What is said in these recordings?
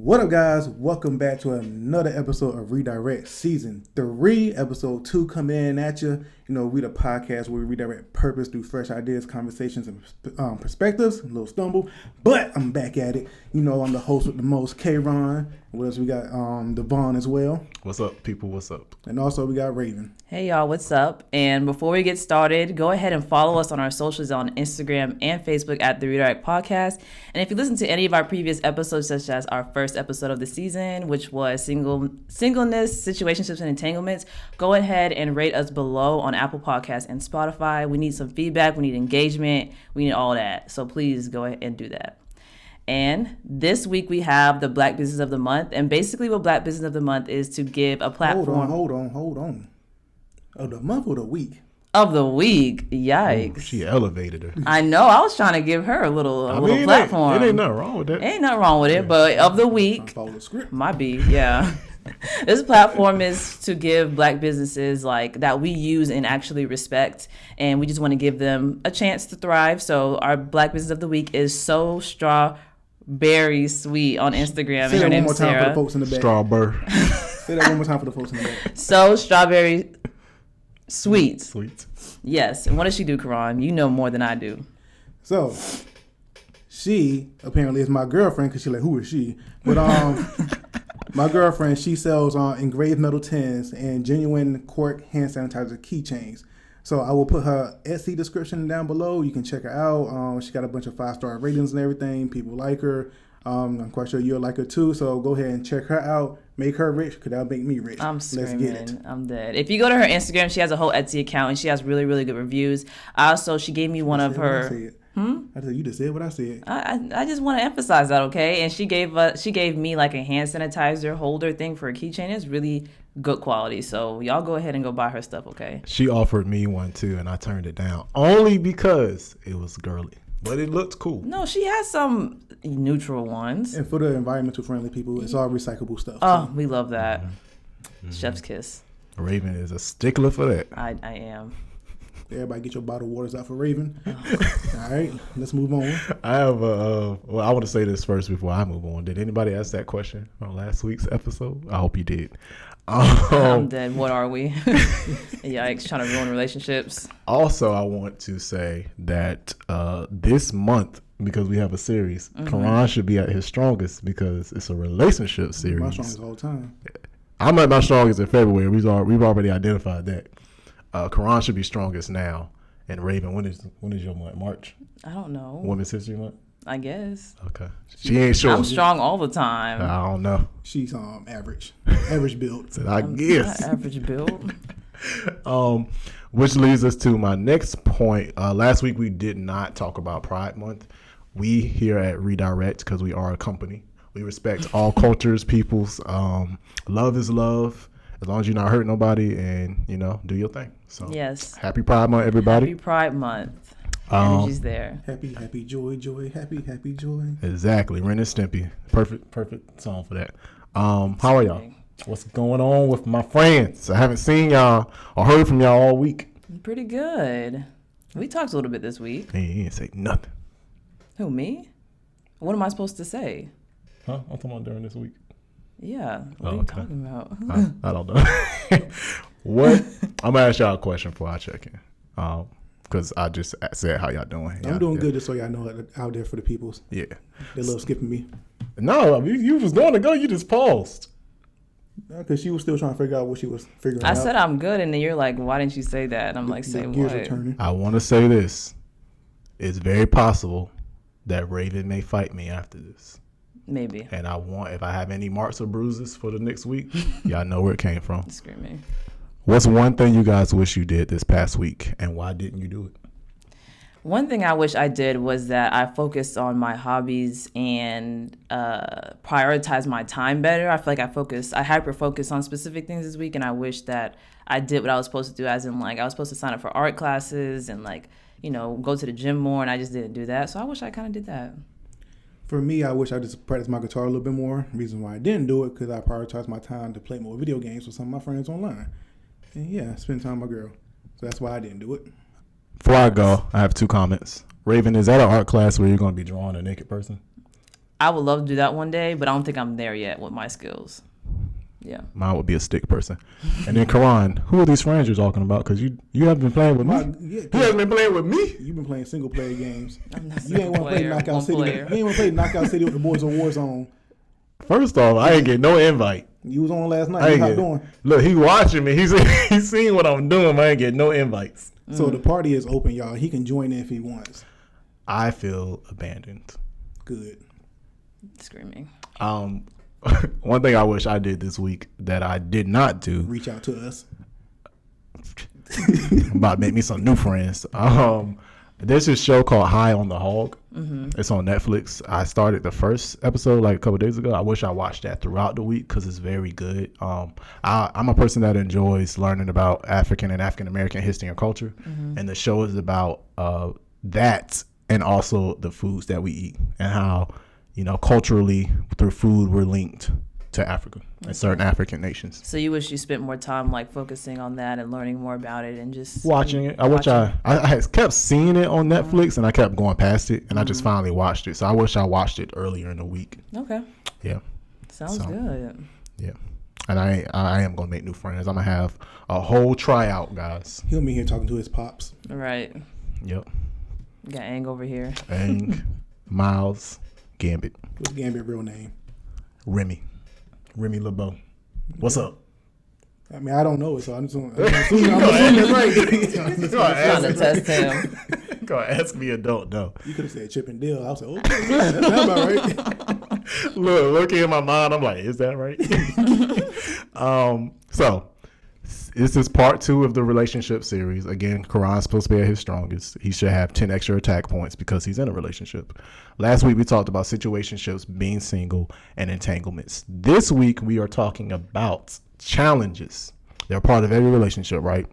What up, guys? Welcome back to another episode of Redirect Season 3. Episode 2 coming in at you. You know, we the podcast where we redirect purpose through fresh ideas, conversations, and perspectives. A little stumble, but I'm back at it. You know, I'm the host with the most, K-Ron. What else we got? Devon as well. What's up, people? What's up? And also we got Raven. Hey, y'all. What's up? And before we get started, go ahead and follow us on our socials on Instagram and Facebook at The Redirect Podcast. And if you listen to any of our previous episodes, such as our first episode of the season, which was singleness, situationships, and entanglements, go ahead and rate us below on Apple Podcasts and Spotify. We need some feedback. We need engagement. We need all that. So please go ahead and do that. And this week we have the Black Business of the Month. And basically what Black Business of the Month is to give a platform. Hold on. Of the month or the week? Of the week. Yikes. Ooh, she elevated her. I know. I was trying to give her a little platform. It ain't nothing wrong with that. Ain't nothing wrong with it. But of the week, Follow the script. might be, yeah. This platform is to give Black businesses like that we use and actually respect, and we just want to give them a chance to thrive. So our Black Business of the Week is So Strawberry Sweet on Instagram. Say that and her one name's more time Sarah. for the folks in the back. Strawberry. Say that one more time for the folks in the back. So Strawberry Sweet. Sweet. Yes. And what does she do, Karan? You know more than I do. So, she apparently is my girlfriend because she's like, who is she? But my girlfriend, she sells engraved metal tins and genuine cork hand sanitizer keychains. So I will put her Etsy description down below. You can check her out. She got a bunch of 5-star ratings and everything. People like her. I'm quite sure you'll like her too. So go ahead and check her out. Make her rich because that'll make me rich. I'm screaming. Let's get it. I'm dead. If you go to her Instagram, she has a whole Etsy account and she has really, really good reviews. Also, she gave me one of her. I said, you just said what I said. I just want to emphasize that, okay? And she gave me like a hand sanitizer holder thing for a keychain. It's really good quality. So y'all go ahead and go buy her stuff, okay? She offered me one too, and I turned it down only because it was girly, but it looked cool. No, she has some neutral ones. And for the environmental friendly people, it's all recyclable stuff. Oh, too. we love that. Mm-hmm. Chef's kiss. Raven is a stickler for that. I am. Everybody get your bottled waters out for Raven. All right, let's move on. I have I want to say this first before I move on. Did anybody ask that question on last week's episode? I hope you did. I'm dead. What are we? Yikes, trying to ruin relationships. Also, I want to say that this month, because we have a series, Karan should be at his strongest because it's a relationship series. My strongest all the time. I'm at my strongest in February. We've already identified that. Karan should be strongest now. And Raven, when is your month? March? I don't know. Women's History Month? I guess. Okay. She ain't sure. I'm strong all the time. I don't know. She's average build. So I guess. Not average build. Which leads us to my next point. Last week we did not talk about Pride Month. We here at Redirect, because we are a company, we respect all cultures, peoples. Love is love. As long as you're not hurting nobody and, do your thing. So yes. Happy Pride Month, everybody. Happy Pride Month. Energy's there. Happy joy, happy joy. Exactly. Ren and Stimpy. Perfect song for that. How are y'all? What's going on with my friends? I haven't seen y'all or heard from y'all all week. Pretty good. We talked a little bit this week. Hey, you didn't say nothing. Who, me? What am I supposed to say? Huh? I'm talking about during this week. Yeah. What are you talking about? I don't know. What? I'm going to ask y'all a question before I check in. Because I just said how y'all doing. I'm doing good, just so y'all know out there for the peoples. Yeah. They love skipping me. No, you was going to go. You just paused. Because she was still trying to figure out what she was figuring out. I said I'm good, and then you're like, why didn't you say that? And I'm like, say gears what? are turning. I want to say this. It's very possible that Raven may fight me after this. Maybe. And if I have any marks or bruises for the next week, y'all know where it came from. Screaming. What's one thing you guys wish you did this past week, and why didn't you do it? One thing I wish I did was that I focused on my hobbies and prioritized my time better. I feel like I hyper-focused on specific things this week, and I wish that I did what I was supposed to do, as in, like, I was supposed to sign up for art classes and, like, go to the gym more, and I just didn't do that. So I wish I kind of did that. For me, I wish I just practiced my guitar a little bit more. The reason why I didn't do it, because I prioritized my time to play more video games with some of my friends online. And yeah, spend time with my girl. So that's why I didn't do it. Before I go, I have 2 comments. Raven, is that an art class where you're going to be drawing a naked person? I would love to do that one day, but I don't think I'm there yet with my skills. Yeah. Mine would be a stick person. And then Karan, who are these friends you're talking about? Because you haven't been playing with me. You haven't been playing with me. You've been playing single player games. You ain't want to play Knockout City. You ain't want to play Knockout City with the boys of Warzone. First off, I ain't get no invite. You was on last night. How you doing? Look, he watching me. He's seeing what I'm doing. I ain't get no invites. So the party is open, y'all. He can join in if he wants. I feel abandoned. Good. Screaming. One thing I wish I did this week that I did not do. Reach out to us. I'm about to make me some new friends. There's this show called High on the Hog. Mm-hmm. It's on Netflix. I started the first episode like a couple days ago. I wish I watched that throughout the week because it's very good. I'm a person that enjoys learning about African and African American history and culture, and the show is about that and also the foods that we eat and how, culturally through food we're linked to Africa and certain African nations. So you wish you spent more time like focusing on that and learning more about it and just watching it. I had kept seeing it on Netflix and I kept going past it and I just finally watched it. So I wish I watched it earlier in the week. Okay. Yeah. Sounds good. Yeah. And I am gonna make new friends. I'm gonna have a whole tryout, guys. He'll be here talking to his pops. Right. Yep. Got Ang over here. Ang, Miles, Gambit. What's Gambit's real name? Remy LeBeau. What's up? I mean, I don't know it, so I'm assuming it's right. Trying to test him. Go ask me a don't know. You could have said Chip and Dale. I was like, okay, that's not about right. Look in my mind. I'm like, is that right? So this is part 2 of the relationship series. Again, Karan's supposed to be at his strongest. He should have 10 extra attack points because he's in a relationship. Last week, we talked about situationships, being single, and entanglements. This week, we are talking about challenges. They're part of every relationship, right?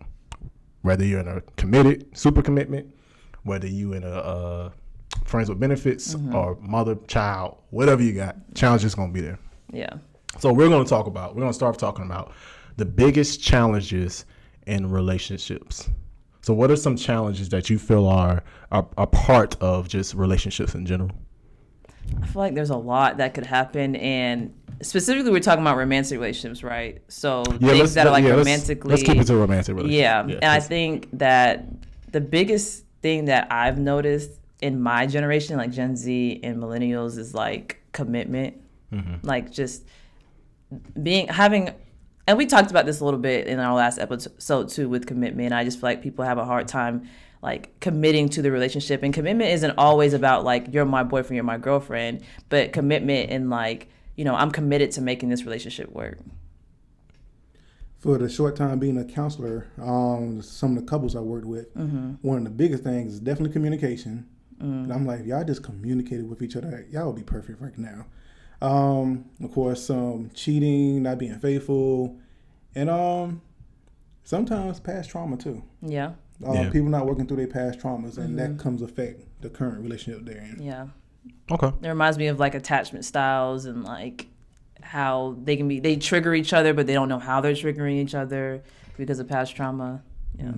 Whether you're in a committed, super commitment, whether you're in a friends with benefits or mother, child, whatever you got, challenge is going to be there. Yeah. So we're going to start talking about the biggest challenges in relationships. So what are some challenges that you feel are a part of just relationships in general? I feel like there's a lot that could happen, and specifically we're talking about romantic relationships, right? So things that are like romantically. Let's keep it to romantic relationships. Yeah, and I think that the biggest thing that I've noticed in my generation, like Gen Z and millennials, is like commitment, like just having. And we talked about this a little bit in our last episode too with commitment. I just feel like people have a hard time like committing to the relationship. And commitment isn't always about like, you're my boyfriend, you're my girlfriend, but commitment in like, I'm committed to making this relationship work. For the short time being a counselor, some of the couples I worked with, one of the biggest things is definitely communication. And I'm like, if y'all just communicated with each other, y'all would be perfect right now. Of course, cheating, not being faithful, and sometimes past trauma too. Yeah. People not working through their past traumas, and that comes affect the current relationship they're in. Yeah. Okay. It reminds me of like attachment styles and like how they trigger each other, but they don't know how they're triggering each other because of past trauma. Yeah.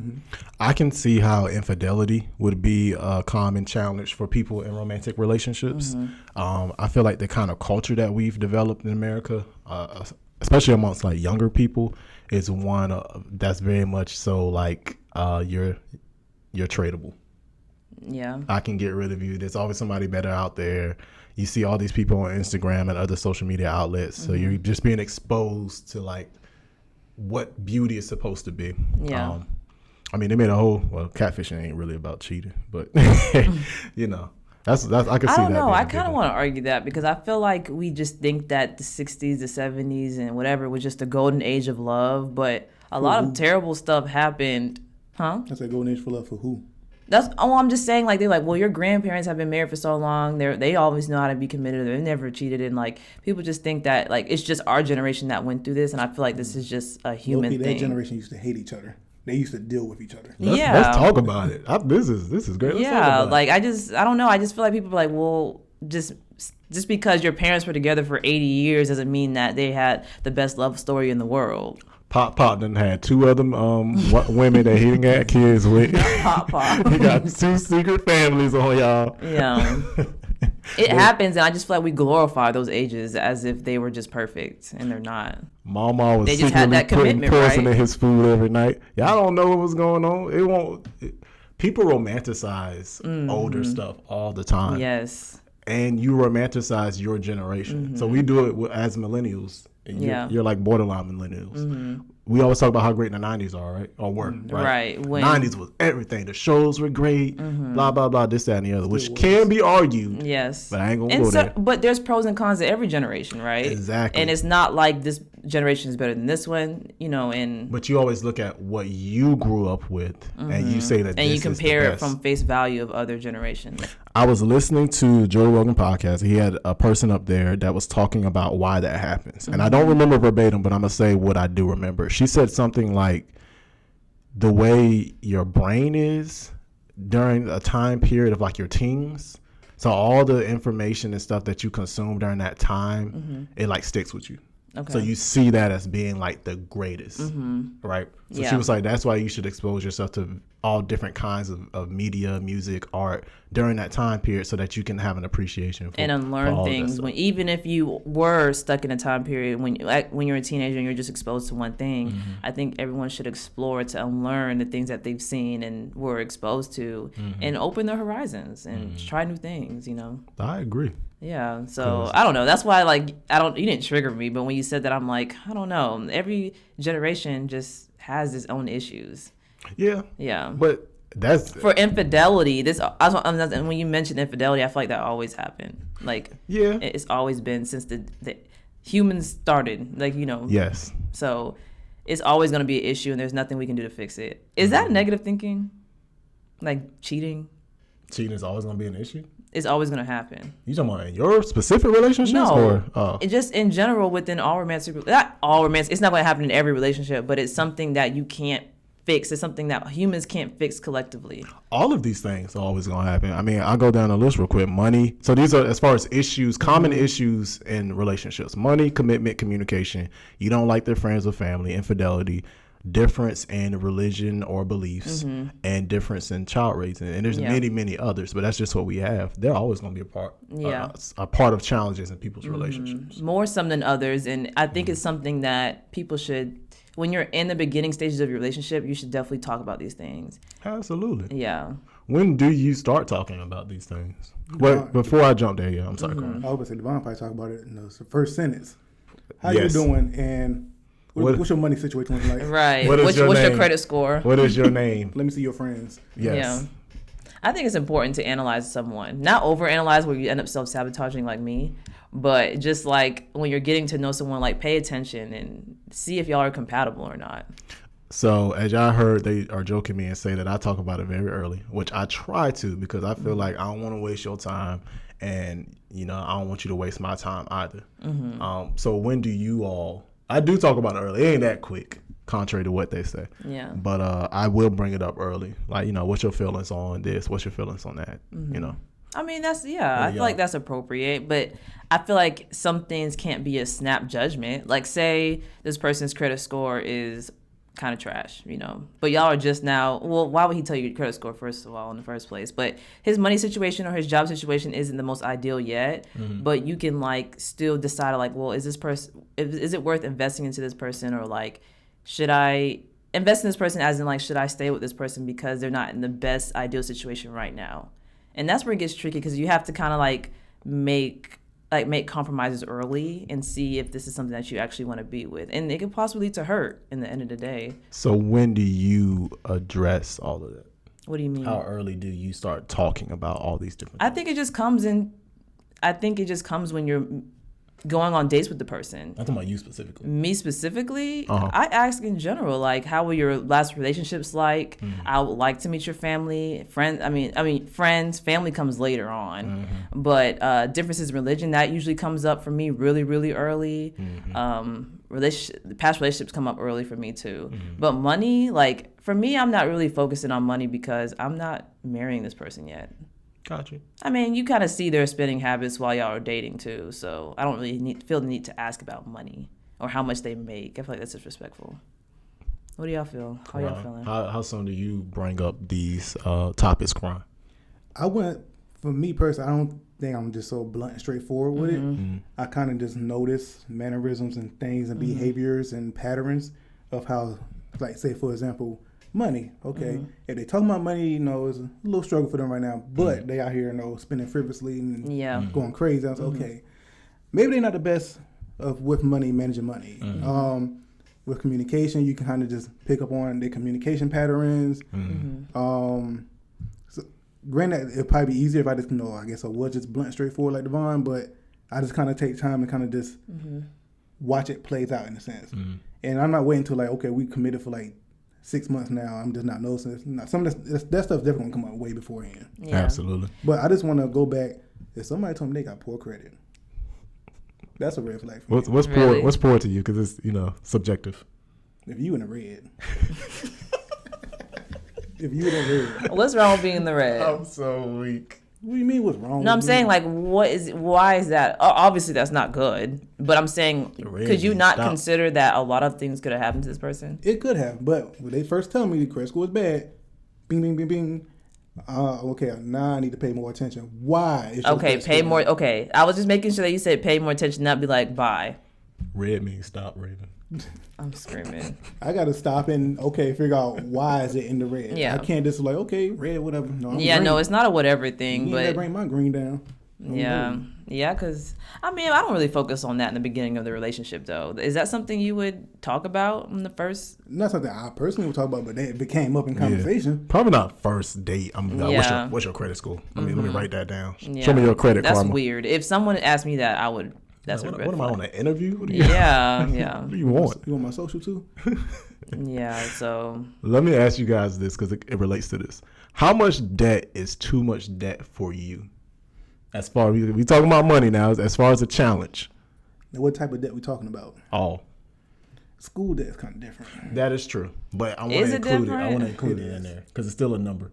I can see how infidelity would be a common challenge for people in romantic relationships. I feel like the kind of culture that we've developed in America, especially amongst like younger people, is one that's very much so like you're tradable. Yeah. I can get rid of you. There's always somebody better out there. You see all these people on Instagram and other social media outlets, so you're just being exposed to like what beauty is supposed to be. Yeah. I mean, they made catfishing ain't really about cheating, but that's I can see that. I don't know. I kind of want to argue that because I feel like we just think that the 60s, the 70s, and whatever was just the golden age of love, but a lot of terrible stuff happened. Huh? That's a golden age for love for who? I'm just saying, like, they're like, well, your grandparents have been married for so long. They always know how to be committed. They've never cheated. And, like, people just think that, like, it's just our generation that went through this. And I feel like this is just a human thing. That generation used to hate each other. They used to deal with each other. Let's talk about it. This is great. Let's talk about like, I don't know. I just feel like people are like, well, just because your parents were together for 80 years doesn't mean that they had the best love story in the world. Pop done had 2 other women that he didn't got kids with. Pop. He got 2 secret families on y'all. Yeah. It happens, and I just feel like we glorify those ages as if they were just perfect, and they're not. Mama was They just had secretly that putting commitment, poison right? in his food every night. Y'all don't know what was going on. It won't. People romanticize older stuff all the time. Yes. And you romanticize your generation. So we do it as millennials. And you're like borderline millennials. We always talk about how great the 90s are, right? Or were, right? Right. When 90s was everything. The shows were great, blah, blah, blah, this, that, and the other, which can be argued. Yes. But I ain't going to go there. But there's pros and cons to every generation, right? Exactly. And it's not like this generation is better than this one, and... But you always look at what you grew up with, and you say that and this you compare is the it best. from face value of other generations. I was listening to Joe Rogan podcast. He had a person up there that was talking about why that happens. And I don't remember verbatim, but I'm going to say what I do remember. She said something like the way your brain is during a time period of like your teens. So all the information and stuff that you consume during that time, it like sticks with you. Okay. So you see that as being like the greatest, right? So she was like, that's why you should expose yourself to all different kinds of media, music, art during that time period so that you can have an appreciation for and unlearn all things. When even if you were stuck in a time period when you're a teenager and you're just exposed to one thing, I think everyone should explore to unlearn the things that they've seen and were exposed to and open their horizons and try new things, I agree. Yeah, so I don't know. That's why, you didn't trigger me, but when you said that, I'm like, I don't know. Every generation just has its own issues. Yeah. Yeah. But that's... For infidelity, and when you mentioned infidelity, I feel like that always happened. It's always been since the humans started, Yes. So it's always going to be an issue, and there's nothing we can do to fix it. Is that negative thinking? Like cheating? Cheating is always going to be an issue? It's always going to happen. You talking about in your specific relationships? No, or just in general within all romantic. Not all romantic. It's not going to happen in every relationship, but it's something that you can't fix. It's something that humans can't fix collectively. All of these things are always going to happen. I mean, I'll go down the list real quick. Money. So these are as far as issues, common issues in relationships. Money, commitment, communication. You don't like their friends or family, infidelity, difference in religion or beliefs, and difference in child raising. And there's many, many others, but that's just what we have. They're always going to be a part of challenges in people's relationships. More some than others. And I think it's something that people should, when you're in the beginning stages of your relationship, you should definitely talk about these things. Absolutely. Yeah. When do you start talking about these things? Wait, before I jump there, I'm sorry. I was going to say, Devon probably talk about it in the first sentence. How Yes. you doing? And what's your money situation like? Right. What's your name? credit score? What is your name? Let me see your friends. Yes. Yeah. I think it's important to analyze someone. Not overanalyze where you end up self-sabotaging like me, but just like when you're getting to know someone, like pay attention and see if y'all are compatible or not. So as y'all heard, they are joking me and say that I talk about it very early, which I try to because I feel like I don't want to waste your time and, I don't want you to waste my time either. So when do you all... I do talk about it early. It ain't that quick, contrary to what they say. Yeah. But I will bring it up early. Like, what's your feelings on this? What's your feelings on that? I mean, I feel like that's appropriate, but I feel like some things can't be a snap judgment. Like, say this person's credit score is kind of trash, but y'all are just now, well, why would he tell you your credit score, first of all, in the first place? But his money situation or his job situation isn't the most ideal yet, but you can, still decide, well, is it worth investing into this person, or, should I invest in this person as in, should I stay with this person because they're not in the best ideal situation right now? And that's where it gets tricky because you have to kind of, make compromises early and see if this is something that you actually want to be with. And it could possibly lead to hurt in the end of the day. So when do you address all of that? What do you mean? How early do you start talking about all these different I things? think it just comes when you're going on dates with the person. I'm talking about you specifically. Me specifically, I ask in general, how were your last relationships like? I would like to meet your family, friends. I mean, friends, family comes later on, but differences in religion, that usually comes up for me really, really early. Past relationships come up early for me too. But money, for me, I'm not really focusing on money because I'm not marrying this person yet. Gotcha. I mean, you kind of see their spending habits while y'all are dating too, so I don't really feel the need to ask about money or how much they make. I feel like that's disrespectful. What do y'all feel? How y'all feeling? How soon do you bring up these topics, Kron? I went for me personally, I don't think I'm just so blunt and straightforward with Mm-hmm. it. I kind of just notice mannerisms and things and behaviors and patterns of how, like, say, for example, money. Okay, if they talking about money, you know, it's a little struggle for them right now, but they out here, you know, spending frivolously and going crazy. I was okay. Maybe they're not the best with money, managing money. With communication, you can kind of just pick up on their communication patterns. So, granted, it'd probably be easier if I just, you know, I guess I was just blunt, straightforward like Devon, but I just kind of take time to kind of just watch it plays out in a sense. And I'm not waiting until like, okay, we committed for like 6 months now. I'm just not noticing. Some of that stuff's definitely gonna come out way beforehand. Yeah. Absolutely. But I just want to go back. If somebody told me they got poor credit, that's a red flag for me. What's Really? poor? What's poor to you? Because it's, you know, subjective. If you in the red. If you in the red. What's wrong with being in the red? I'm so weak. What do you mean what's wrong No, I'm with saying me? like, why is that? Obviously, that's not good. But I'm saying, red could you means not stop. consider that a lot of things could have happened to this person? It could have, but when they first tell me the credit score is bad, bing, bing, bing, bing. Okay, now I need to pay more attention. Why? is your Okay, credit pay score more. bad? Okay, I was just making sure that you said pay more attention, not be like, bye. Red means stop, Raven. I'm screaming. I gotta stop and figure out why is it in the red. Yeah. I can't just like red, whatever. No, I'm Yeah, green. no, it's not a whatever thing, You ain't gotta but bring my green down. No, yeah, no. yeah, because I mean, I don't really focus on that in the beginning of the relationship, though. Is that something you would talk about in the first? Not something I personally would talk about, but it came up in conversation. Probably not first date. I'm like, Yeah. what's your credit score? Let me write that down. Yeah. Show me your credit, That's Karma. weird. If someone asked me that, I would. That's What, a red what am I flag. on an interview? What do you, Yeah, yeah, what do you want? You want my social too? yeah. So Let me ask you guys this because it relates to this. How much debt is too much debt for you? As far as we talking about money now, as far as a challenge. Now, what type of debt we talking about? Oh, School debt is kind of different. that is true. But I want Is to it include it. I different? want to include it It in is. there because it's still a number.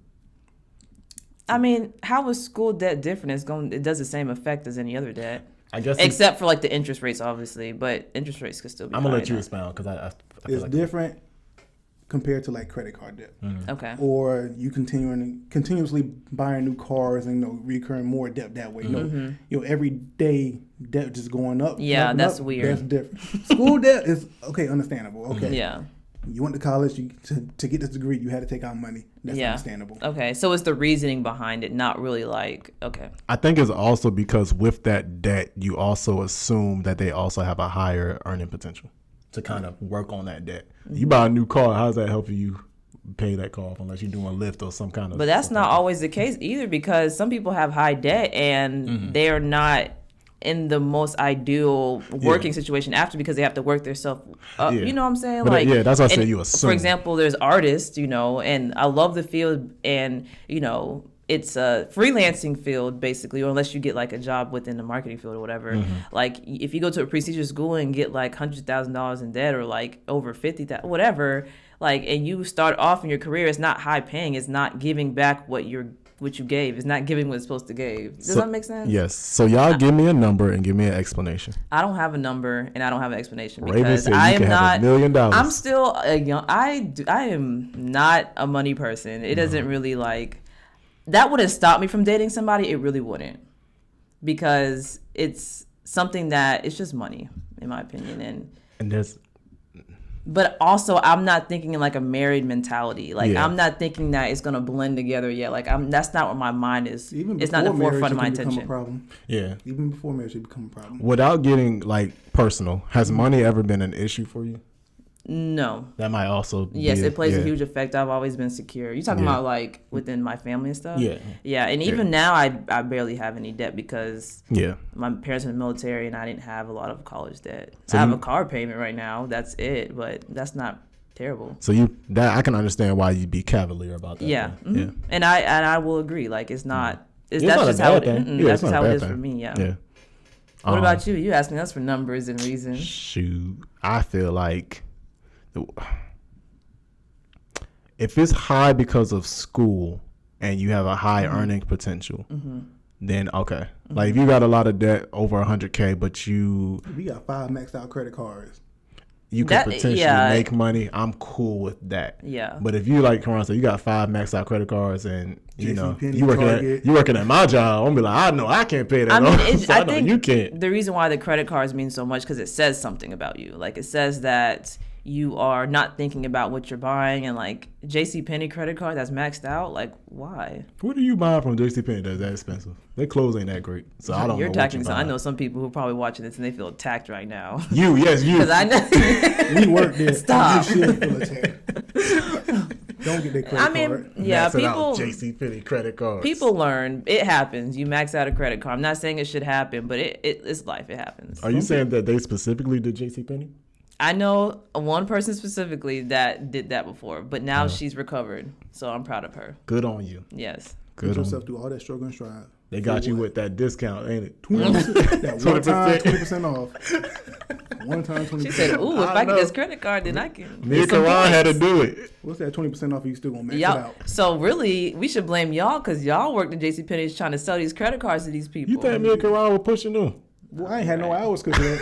I mean, how is school debt different? It does the same effect as any other debt, I guess except for like the interest rates, obviously. But interest rates could still be. I'm gonna high let you now. expound because I feel It's like different compared to like credit card debt, Okay. or you continuously buying new cars and recurring more debt that way. Everyday debt just going up. Yeah, up, that's up. weird. That's different. School debt is understandable. Okay, Yeah. you went to college, to get this degree, you had to take out money. That's Yeah. understandable. Okay. So it's the reasoning behind it, not really like okay. I think it's also because with that debt, you also assume that they also have a higher earning potential to kind of work on that debt. You buy a new car, how's that helping you pay that car off unless you're doing a Lyft or some kind of. But that's not always the case either, because some people have high debt and they are not in the most ideal working situation after, because they have to work themselves up. Yeah. You know what I'm saying? But, yeah, that's why I said and you assume. For example, there's artists, and I love the field, and it's a freelancing field basically, or unless you get like a job within the marketing field or whatever. Like if you go to a prestigious school and get like $100,000 in debt, or like over 50,000, whatever, like, and you start off in your career, it's not high paying. It's not giving back what you gave. It's not giving what it's supposed to give. Does that make sense? Yes. So y'all give me a number and give me an explanation. I don't have a number and I don't have an explanation Raven because said you I am can have not. $1 million. I'm still a young. I am not a money person. It doesn't really like. That wouldn't stop me from dating somebody. It really wouldn't, because it's something that it's just money, in my opinion, And there's But also, I'm not thinking in like a married mentality. Like Yeah. I'm not thinking that it's gonna blend together yet. Like that's not where my mind is. Even It's not the before marriage, forefront of it my can become a attention. problem. yeah. Even before marriage, it become a problem. Without getting like personal, has money ever been an issue for you? No. That might also Yes, be it plays a yeah. huge effect. I've always been secure. You talking Yeah. about like within my family and stuff? Yeah. Yeah, and even now I barely have any debt because Yeah. my parents were in the military and I didn't have a lot of college debt. So I have you- a car payment right now. That's it, but that's not terrible. So that I can understand why you'd be cavalier about that. Yeah. then. Mhm. And I will agree. Like it's not. It's That's not a just how bad it. thing. Mm-mm, Yeah, that's it's just not a how it bad is for thing. me. Yeah. Yeah. What about you? You asking us for numbers and reasons. Shoot, I feel like if it's high because of school and you have a high earning potential, then okay. Like if you got a lot of debt over 100K, but you We got 5 maxed out credit cards. you could potentially make money, I'm cool with that. Yeah. But if you, like Karan said, you got 5 maxed out credit cards and you know Penny, you working at my job, I'm gonna be like, I know I can't pay that. I think you can't. The reason why the credit cards mean so much because it says something about you. Like it says that you are not thinking about what you're buying, and like JCPenney credit card that's maxed out. Like why? What are you buying from JCPenney that's that expensive? Their clothes ain't that great, so I don't know. Attacking. I know some people who are probably watching this and they feel attacked right now. You. Because I know we work there. Stop. You should feel attacked. Don't get that credit card. Yeah, people. JCPenney credit cards. People learn. It happens. You max out a credit card. I'm not saying it should happen, but it's life. It happens. Are you saying that they specifically did JCPenney? I know one person specifically that did that before, but now she's recovered. So I'm proud of her. Good on you. Yes. Good Put yourself through all that struggle and strive. They got you with that discount, ain't it? 20%. That 20% off. One time 20%. She said, ooh, if I get this credit card, then I can. Me and Karan had to do it. What's that 20% off? You still gonna max it out? So really, we should blame y'all because y'all worked at JCPenney's trying to sell these credit cards to these people. You think me and Karan were pushing them? Well, I ain't had no hours because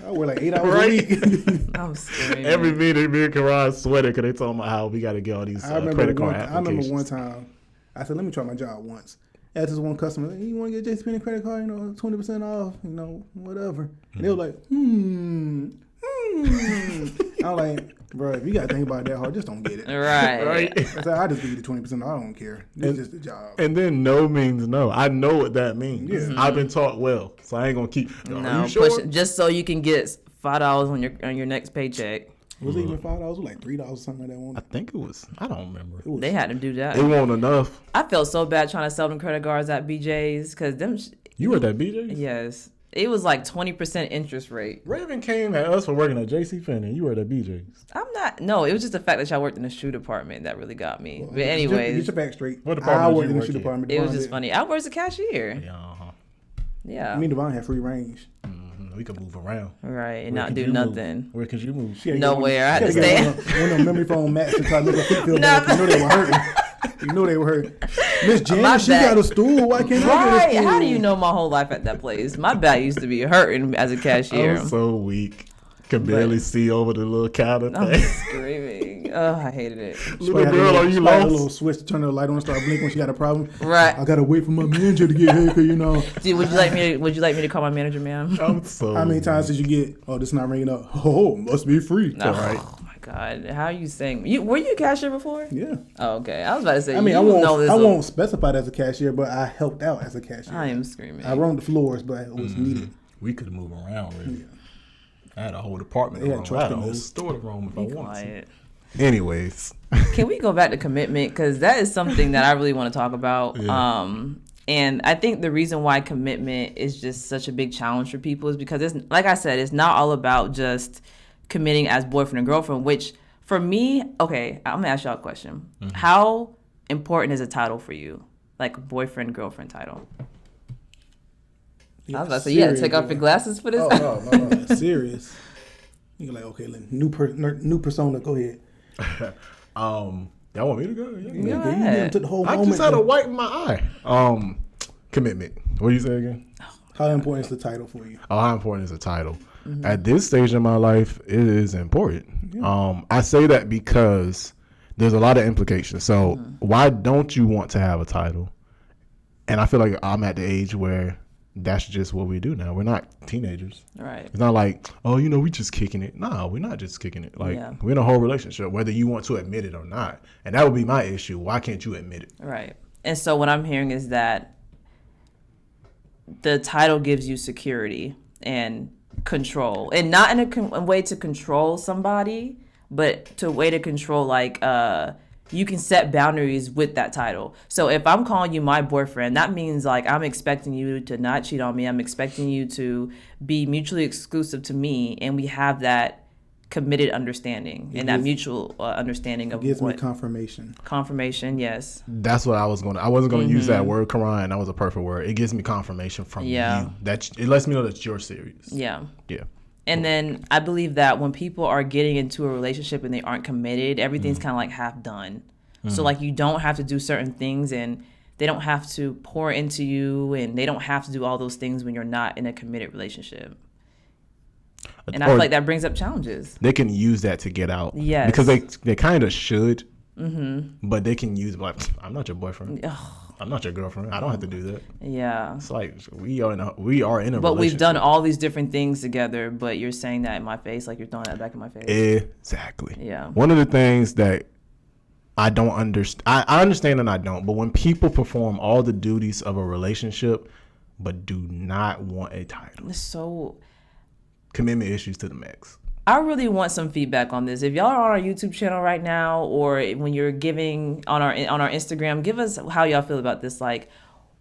I work like 8 hours a week. I'm screaming. Every meeting, me and Karan sweated because they talking about how we got to get all these credit card applications. I remember one time, I said, let me try my job once. I asked this one customer, hey, you want to get JCPenney credit card, 20% off, whatever. And they were like, I was like, bro, if you got to think about it that hard, just don't get it. Right. I said, I just give you the 20%. I don't care. It's just a job. And then no means no. I know what that means. Yeah. Mm-hmm. I've been taught well, so I ain't gonna keep. No, you sure? just so you can get $5 on your next paycheck. Was it even $5? It was like $3 something like that one. I think it was. I don't remember. They had to do that. They want enough. I felt so bad trying to sell them credit cards at BJ's because them. You were at BJ's? Yes. It was like 20% interest rate. Raven came at us for working at JCPenney. You were at BJ's. I'm not. No, it was just the fact that y'all worked in the shoe department that really got me. But anyways, get your back straight. What department I did worked you in the work shoe in? department. it was just funny. I was a cashier. Yeah. Yeah. Me and Devon had free range. We could move around. Right, and not do nothing. Where could you move? Nowhere. I had to stay. One of them memory foam mats to try to make her feet feel better. You know they were hurting. You know they were hurting. Miss Jan, she got a stool. Why can't I get a stool? How do you know my whole life at that place? My back used to be hurting as a cashier. I'm so weak. Could barely see over the little counter I'm thing. screaming. Oh, I hated it. Little girl, are you A lost? little switch to turn the light on and start blinking when she got a problem. Right. I gotta wait for my manager to get here, cause Dude, would you like me to call my manager, ma'am? I'm so. How many times did you get? Oh, this not ringing up. Oh, must be free. No. Right. Oh my God, how are you saying? Were you a cashier before? Yeah. Oh, okay. I was about to say. I mean, I won't specify it as a cashier, but I helped out as a cashier. I am screaming. I roamed the floors, but it was needed. We could move around, really. Yeah. I had a whole department. Yeah, I had a whole store to roam if I wanted Quiet. to. Anyways. Can we go back to commitment? Because that is something that I really want to talk about. Yeah. And I think the reason why commitment is just such a big challenge for people is because it's, like I said, it's not all about just committing as boyfriend and girlfriend, which for me, okay, I'm going to ask y'all a question. Mm-hmm. How important is a title for you? Like boyfriend, girlfriend title? I was about to say, you got to take off your glasses for this? Oh, no. Serious. You're like, okay, new persona, go ahead. Y'all want me to go? Yeah. Took the whole I moment. just had a white in my eye. Commitment. What do you say again? How important is the title for you? Oh, how important is the title? Mm-hmm. At this stage in my life, it is important. Yeah. I say that because there's a lot of implications. So why don't you want to have a title? And I feel like I'm at the age where that's just what we do now. We're not teenagers. Right. It's not like, oh, we just kicking it. No, we're not just kicking it. Like, we're in a whole relationship, whether you want to admit it or not. And that would be my issue. Why can't you admit it? Right. And so what I'm hearing is that the title gives you security and control. And not in a way to control somebody, but to a way to control, like, you can set boundaries with that title. So if I'm calling you my boyfriend, that means like I'm expecting you to not cheat on me. I'm expecting you to be mutually exclusive to me, and we have that committed understanding and that mutual understanding of gives me confirmation. Confirmation, yes. That's what I wasn't going to use that word, Karan. That was a perfect word. It gives me confirmation from you. That it lets me know that you're serious. Yeah. Yeah. And then I believe that when people are getting into a relationship and they aren't committed, everything's kind of like half done. So like you don't have to do certain things, and they don't have to pour into you, and they don't have to do all those things when you're not in a committed relationship. And I feel like that brings up challenges. They can use that to get out. Yes. Because they kind of should. Mm-hmm. But they can use like, I'm not your boyfriend. I'm not your girlfriend. I don't have to do that. Yeah. It's like we are in a relationship. But we've done all these different things together, but you're saying that in my face, like you're throwing that back in my face. Exactly. Yeah. One of the things that I don't understand, I understand and I don't, but when people perform all the duties of a relationship but do not want a title. So commitment issues to the max. I really want some feedback on this. If y'all are on our YouTube channel right now, or when you're giving on our Instagram, give us how y'all feel about this. Like,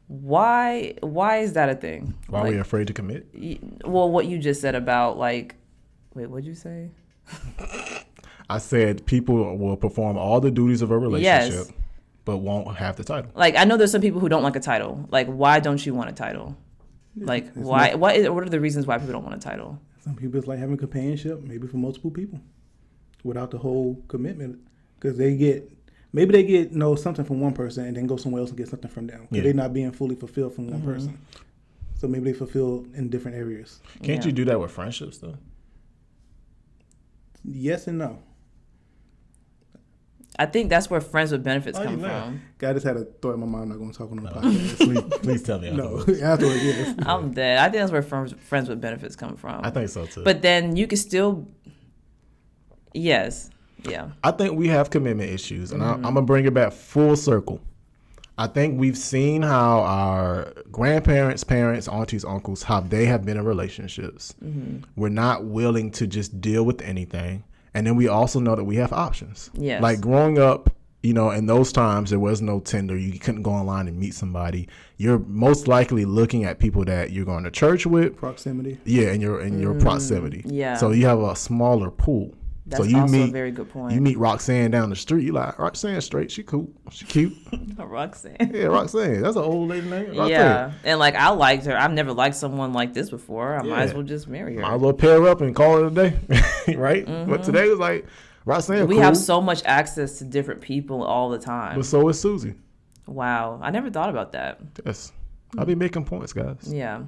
why is that a thing? Why are we afraid to commit? Well, what you just said about like, wait, what'd you say? I said people will perform all the duties of a relationship, yes, but won't have the title. Like, I know there's some people who don't like a title. Like, why don't you want a title? Like, what are the reasons why people don't want a title? Some people it's like having companionship, maybe for multiple people, without the whole commitment, because they get something from one person and then go somewhere else and get something from them. Because they're not being fully fulfilled from one person. So maybe they fulfill in different areas. Can't you do that with friendships though? Yes and no. I think that's where friends with benefits come from. I just had a thought in my mind. I'm not going to talk on the podcast. Please tell me. No, afterwards, yes. I'm dead. I think that's where friends with benefits come from. I think so too. But then you can still, yes, yeah. I think we have commitment issues, and I'm gonna bring it back full circle. I think we've seen how our grandparents, parents, aunties, uncles, how they have been in relationships. We're not willing to just deal with anything. And then we also know that we have options. Yes. Like growing up, in those times, there was no Tinder. You couldn't go online and meet somebody. You're most likely looking at people that you're going to church with. Proximity. Yeah, in your proximity. Yeah. So you have a smaller pool. That's so you also meet, a very good point. You meet Roxanne down the street. You like, Roxanne's straight. She cool. She cute. Roxanne. Yeah, Roxanne. That's an old lady name. Roxanne. Yeah. And like, I liked her. I've never liked someone like this before. I might as well just marry her. Might as well pair her up and call it a day. Right? But today was like, Roxanne, we cool. have so much access to different people all the time. But so is Susie. Wow. I never thought about that. Yes. I'll be making points, guys. Yeah.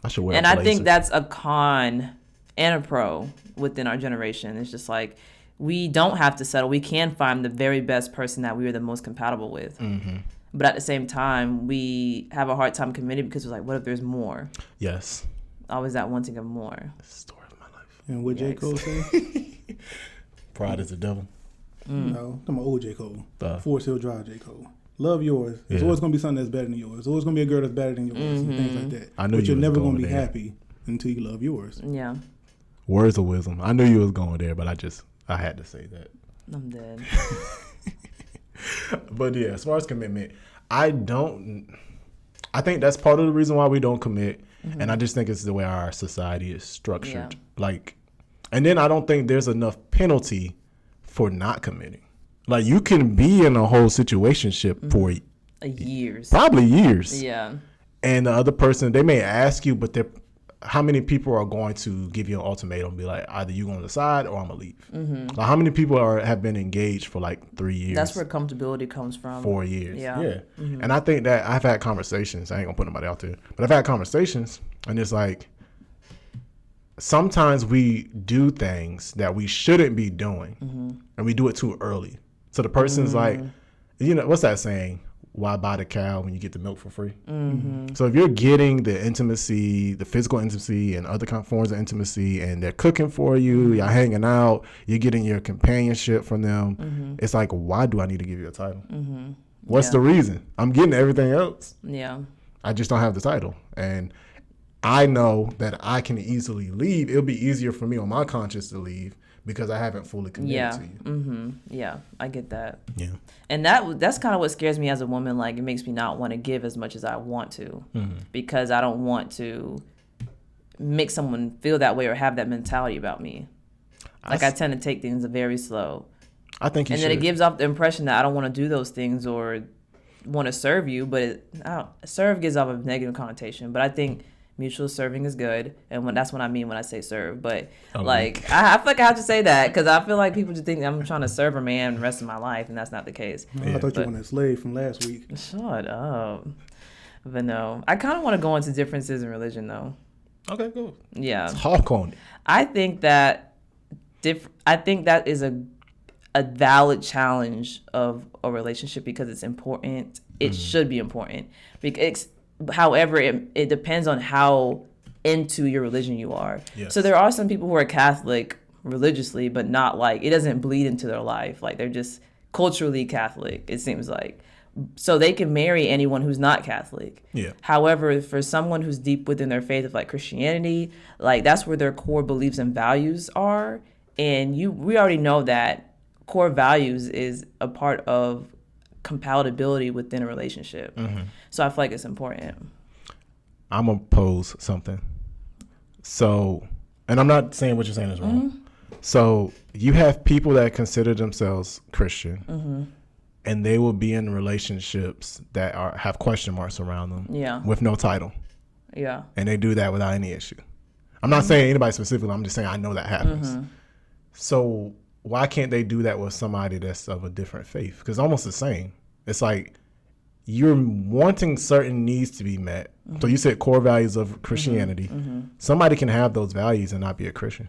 I should wear And blazers. I think that's a con and a pro within our generation. It's just like, we don't have to settle. We can find the very best person that we are the most compatible with. But at the same time, we have a hard time committing because we're like, what if there's more? Yes. Always that wanting of more. Story of my life. And what J. Cole say? Pride is the devil. No, I'm an old J. Cole. Duh. Forest Hill Drive J. Cole. Love yours. There's always going to be something that's better than yours. There's always going to be a girl that's better than yours and things like that. I knew but you you're was never going to be there. happy until you love yours. Yeah. Words of wisdom. I knew you was going there, but I had to say that. I'm dead. But yeah, as far as commitment, I think that's part of the reason why we don't commit. And I just think it's the way our society is structured. Yeah. And then I don't think there's enough penalty for not committing. Like, you can be in a whole situationship for Years. probably years. Yeah. And the other person, they may ask you, but how many people are going to give you an ultimatum and be like, either you going to decide or I'm going to leave? Like, how many people have been engaged for like 3 years? That's where comfortability comes from. 4 years. Yeah. And I think that I've had conversations. I ain't going to put nobody out there. But I've had conversations, and it's like, sometimes we do things that we shouldn't be doing, and we do it too early. So the person's like, what's that saying? Why buy the cow when you get the milk for free? So if you're getting the intimacy, the physical intimacy and other forms of intimacy, and they're cooking for you, you're hanging out, you're getting your companionship from them, it's like, why do I need to give you a title? What's the reason? I'm getting everything else. Yeah. I just don't have the title. And I know that I can easily leave. It'll be easier for me on my conscience to leave because I haven't fully committed to you. Yeah, I get that. Yeah. And that's kind of what scares me as a woman. Like, it makes me not want to give as much as I want to because I don't want to make someone feel that way or have that mentality about me. Like, I tend to take things very slow. I think you should. And then it gives off the impression that I don't want to do those things or want to serve you, but serve gives off a negative connotation. But I think mutual serving is good, and that's what I mean when I say serve. But I feel like I have to say that because I feel like people just think I'm trying to serve a man the rest of my life, and that's not the case. I thought you wanted a slave from last week. Shut up. But no, I kind of want to go into differences in religion though. Okay, cool. Yeah. Talk on it. I think that is a valid challenge of a relationship because it's important. It should be important. However, it depends on how into your religion you are. Yes. So there are some people who are Catholic religiously, but not like, it doesn't bleed into their life. Like they're just culturally Catholic, it seems like. So they can marry anyone who's not Catholic. Yeah. However, for someone who's deep within their faith of like Christianity, like that's where their core beliefs and values are. And we already know that core values is a part of compatibility within a relationship. So I feel like it's important. I'm going to pose something. So, and I'm not saying what you're saying is wrong. So you have people that consider themselves Christian, and they will be in relationships that have question marks around them with no title. Yeah. And they do that without any issue. I'm not saying anybody specifically. I'm just saying I know that happens. So why can't they do that with somebody that's of a different faith? Because it's almost the same. It's like you're wanting certain needs to be met. So you said core values of Christianity. Somebody can have those values and not be a Christian.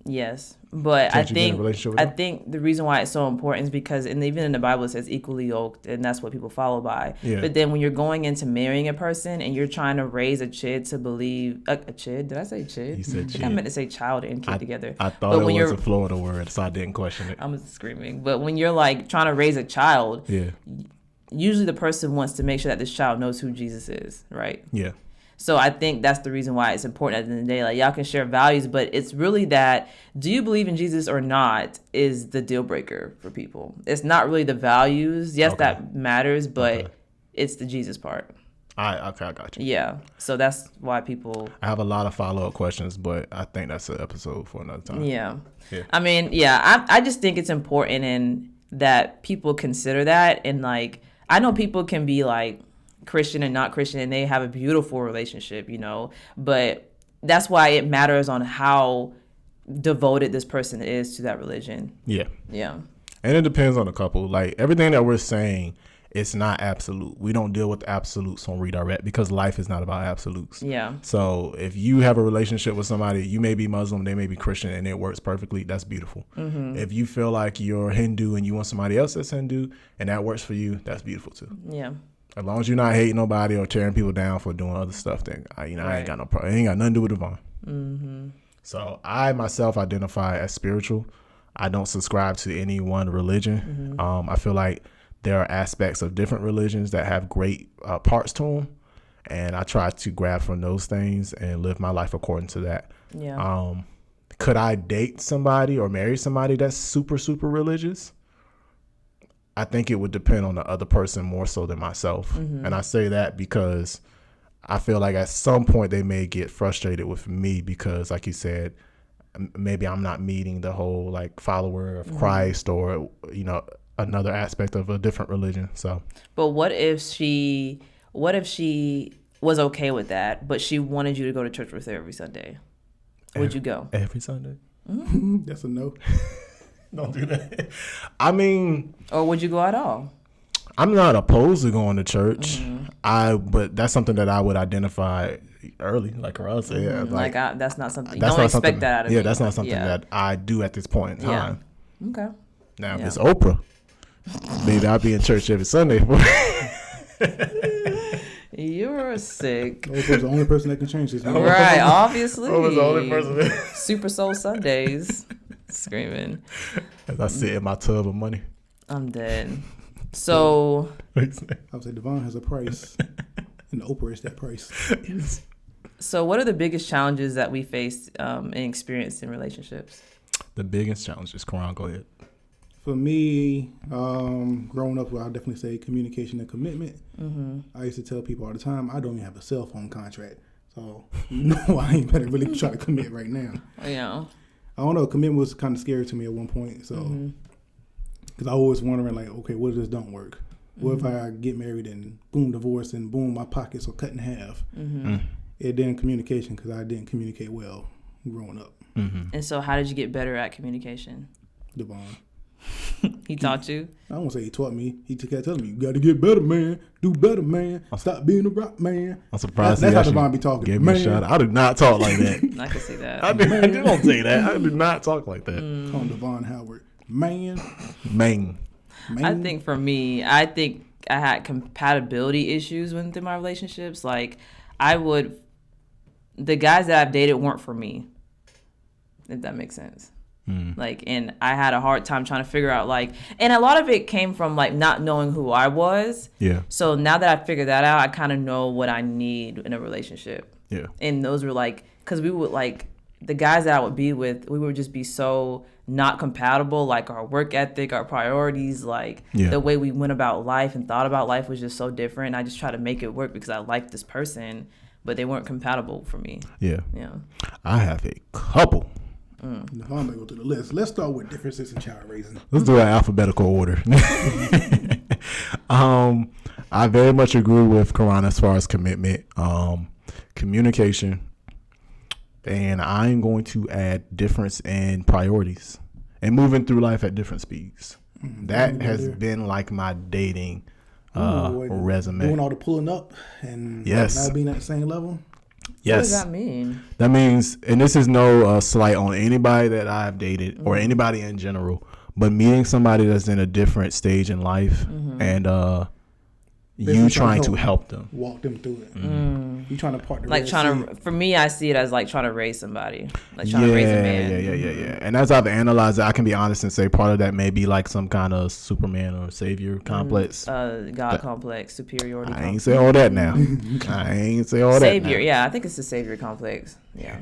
Yes, but Can't you be in a relationship with I them? think the reason why it's so important is because, and even in the Bible it says equally yoked, and that's what people follow by. Yeah. But then when you're going into marrying a person and you're trying to raise a chid to believe a chid, did I say chid? You said I think chid. I meant to say child and kid together. I thought But it when was you're, a Florida word, so I didn't question it. I'm screaming. But when you're like trying to raise a child, Yeah. usually the person wants to make sure that this child knows who Jesus is, right? Yeah. So I think that's the reason why it's important at the end of the day. Like y'all can share values, but it's really that, do you believe in Jesus or not is the deal breaker for people. It's not really the values. Yes, that matters, but it's the Jesus part. I got you. Yeah. So that's why people. I have a lot of follow-up questions, but I think that's an episode for another time. Yeah. Yeah. I mean, yeah, I just think it's important and that people consider that. And like, I know people can be like Christian and not Christian and they have a beautiful relationship, you know, but that's why it matters on how devoted this person is to that religion. Yeah. Yeah. And it depends on the couple. Like everything that we're saying, it's not absolute. We don't deal with absolutes on Redirect because life is not about absolutes. Yeah. So if you have a relationship with somebody, you may be Muslim, they may be Christian, and it works perfectly, that's beautiful. If you feel like you're Hindu and you want somebody else that's Hindu and that works for you, that's beautiful too. Yeah. As long as you're not hating nobody or tearing people down for doing other stuff, then I ain't got no problem. It ain't got nothing to do with Devon. So I myself identify as spiritual. I don't subscribe to any one religion. I feel like there are aspects of different religions that have great parts to them, and I try to grab from those things and live my life according to that. Yeah. Could I date somebody or marry somebody that's super, super religious? I think it would depend on the other person more so than myself. And I say that because I feel like at some point they may get frustrated with me because, like you said, maybe I'm not meeting the whole like follower of Christ or, you know, another aspect of a different religion. So, but what if she was okay with that, but she wanted you to go to church with her every Sunday? Would you go? Every Sunday? That's a no. Don't do that. I mean, Or would you go at all? I'm not opposed to going to church. But that's something that I would identify early, like Carl said. That's not something. You That's don't not something, expect that out of me. Yeah, that's not something that I do at this point in time. Okay. Now, if it's Oprah, maybe I'll be in church every Sunday. You're sick. Oprah's the only person that can change this. Man. Right, obviously. Oprah's the only person. Super Soul Sundays. Screaming. As I sit in my tub of money. I'm dead. So. I would say Devon has a price, and Oprah is that price. So what are the biggest challenges that we face and experience in relationships? The biggest challenge is, Karan, go ahead. For me, growing up, I'll definitely say communication and commitment. I used to tell people all the time, I don't even have a cell phone contract. So, I ain't better really try to commit right now. Yeah. I don't know, commitment was kind of scary to me at one point. So, because I always wondering, like, okay, what if this don't work? What if I get married and boom, divorce, and boom, my pockets are cut in half? It didn't communication because I didn't communicate well growing up. And so how did you get better at communication? Devon. He taught you? I won't say he taught me. He kept telling me, you got to get better, man. Do better, man. Stop being a rock man. I'm surprised that's how Devon be talking. Gave me a shout out. I do not talk like that. I can see that. I don't say that. I do not talk like that. Call him Devon Howard. Man. I think for me, I had compatibility issues within my relationships. Like, the guys that I've dated weren't for me, if that makes sense. Like, and I had a hard time trying to figure out, like, and a lot of it came from, like, not knowing who I was. Yeah. So now that I figured that out, I kind of know what I need in a relationship. Yeah. And those were, like, because we would, like, the guys that I would be with, we would just be so not compatible. Like, our work ethic, our priorities, like, the way we went about life and thought about life was just so different. I just tried to make it work because I liked this person, but they weren't compatible for me. Yeah. Yeah. I have a couple. I'm gonna go through the list. Let's start with differences in child raising. Let's do an alphabetical order. I very much agree with Karan as far as commitment, communication, and I'm going to add difference in priorities and moving through life at different speeds. That has been like my dating resume. Doing all the pulling up and not being at the same level. Yes. What does that mean? That means, and this is no slight on anybody that I've dated or anybody in general, but meeting somebody that's in a different stage in life and you trying to help them. Walk them through it. You trying to partner. Like for me, I see it as like trying to raise somebody. Like trying to raise a man. Yeah. And as I've analyzed it, I can be honest and say part of that may be like some kind of Superman or savior complex. God complex, superiority complex. I ain't say all that now. I ain't say all savior, that now. Yeah, I think it's the savior complex. Yeah.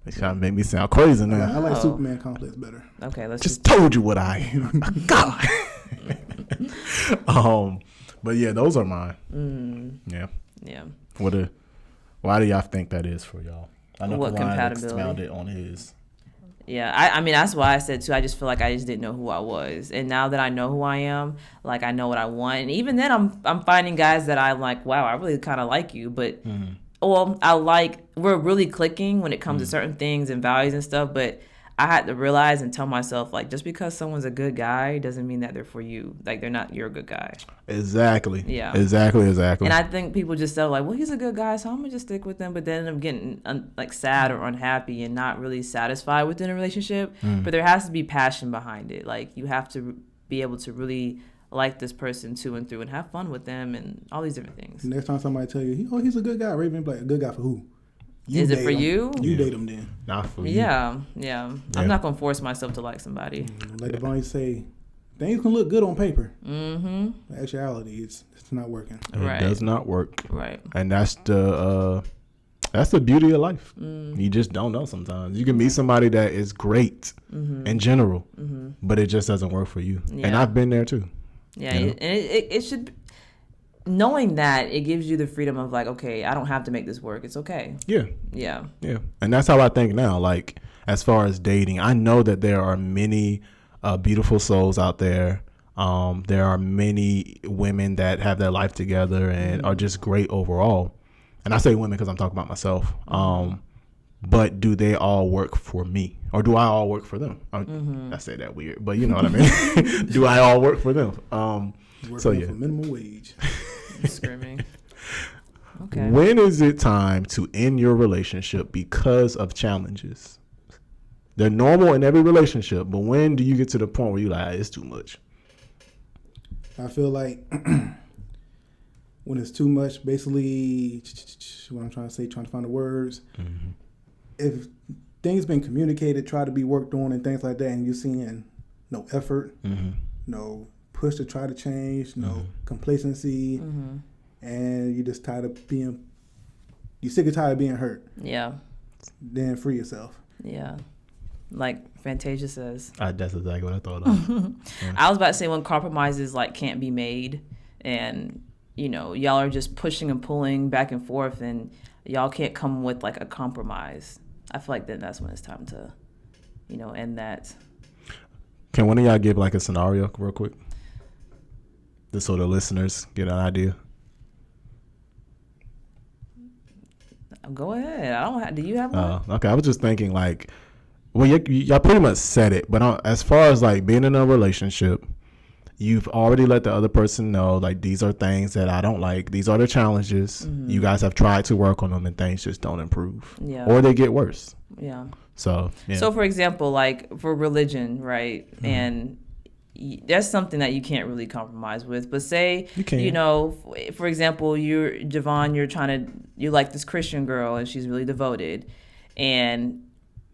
It's trying to make me sound crazy now. I like Superman complex better. Okay, let's just told you what I am. God. But yeah, those are mine. Yeah. Why do y'all think that is for y'all? I know what compatibility expounded on his. Yeah, I mean that's why I said too. I just feel like I just didn't know who I was, and now that I know who I am, like I know what I want, and even then I'm finding guys that I'm like, wow, I really kind of like you, but we're really clicking when it comes to certain things and values and stuff, but I had to realize and tell myself, like, just because someone's a good guy doesn't mean that they're for you. Like, they're not your good guy. Exactly. Yeah. Exactly. And I think people just say, like, well, he's a good guy, so I'm going to just stick with him. But then end up getting, like, sad or unhappy and not really satisfied within a relationship. But there has to be passion behind it. Like, you have to be able to really like this person through and through and have fun with them and all these different things. Next time somebody tell you, oh, he's a good guy, Raven, like, a good guy for who? Is it for you? You date them then. Not for you. Yeah. I'm not going to force myself to like somebody. Like the Bonnie say, things can look good on paper. In actuality, it's not working. It does not work. Right. And that's the beauty of life. You just don't know sometimes. You can meet somebody that is great in general, but it just doesn't work for you. Yeah. And I've been there too. Yeah, you know? And it should... Knowing that, it gives you the freedom of like, okay, I don't have to make this work. It's okay. Yeah. And that's how I think now. Like, as far as dating, I know that there are many beautiful souls out there. There are many women that have their life together and are just great overall. And I say women because I'm talking about myself. But do they all work for me? Or do I all work for them? I say that weird, but you know what I mean. Do I all work for them? For minimum wage. Screaming. Okay. When is it time to end your relationship because of challenges? They're normal in every relationship, but when do you get to the point where you're like, it's too much? I feel like when it's too much, basically, what I'm trying to say, trying to find the words. If things been communicated, try to be worked on and things like that, and you're seeing no effort, no push to try to change, no complacency, and you're just tired of being, you're sick and tired of being hurt. Yeah. Then free yourself. Yeah. Like Fantasia says. That's exactly what I thought of. I was about to say when compromises like can't be made and, you know, y'all are just pushing and pulling back and forth and y'all can't come with like a compromise. I feel like then that's when it's time to, you know, end that. Can one of y'all give like a scenario real quick? Just so the listeners get an idea. Go ahead. Do you have one? Okay, I was just thinking like Well, y'all pretty much said it, but as far as like being in a relationship, you've already let the other person know, like, these are things that I don't like. These are the challenges. You guys have tried to work on them, and things just don't improve, or they get worse. Yeah. So, yeah. So, for example, like for religion, right? And that's something that you can't really compromise with. But say, you know, for example, you're Javon, you like this Christian girl, and she's really devoted, and